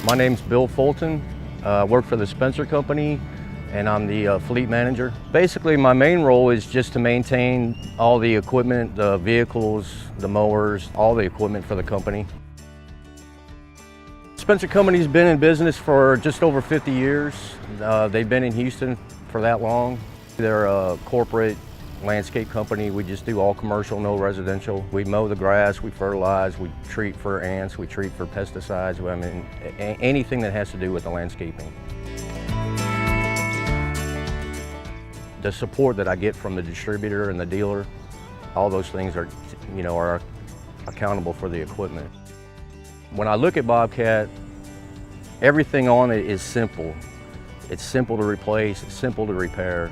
My name's Bill Fulton. I work for the Spencer Company, and I'm the fleet manager. Basically, my main role is just to maintain all the equipment, the vehicles, the mowers, all the equipment for the company. Spencer Company's been in business for just over 50 years. They've been in Houston for that long. They're a corporate landscape company. We just do all commercial, no residential. We mow the grass, we fertilize, we treat for ants, we treat for pesticides. I mean, anything that has to do with the landscaping. The support that I get from the distributor and the dealer, all those things are, are accountable for the equipment. When I look at Bobcat, everything on it is simple. It's simple to replace, it's simple to repair.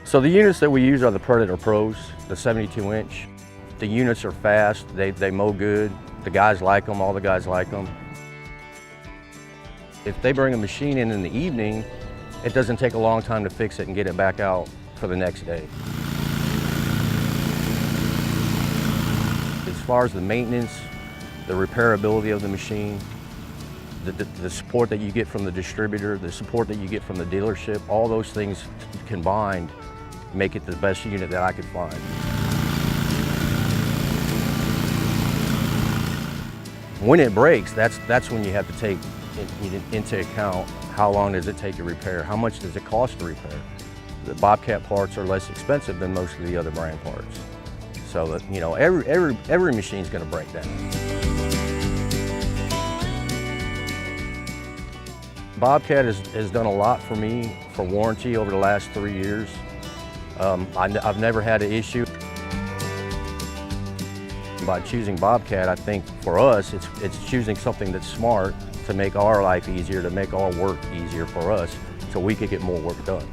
So the units that we use are the Predator Pros, the 72-inch. The units are fast, they mow good. The guys like them, all the guys like them. If they bring a machine in the evening, it doesn't take a long time to fix it and get it back out for the next day. As far as the maintenance, the repairability of the machine, the support that you get from the distributor, the support that you get from the dealership, all those things combined make it the best unit that I could find. When it breaks, that's when you have to take into account how long does it take to repair, how much does it cost to repair. The Bobcat parts are less expensive than most of the other brand parts. So that, every machine's going to break down. Bobcat has done a lot for me for warranty over the last 3 years. I've never had an issue. By choosing Bobcat, I think for us, it's choosing something that's smart to make our life easier, to make our work easier for us, so we could get more work done.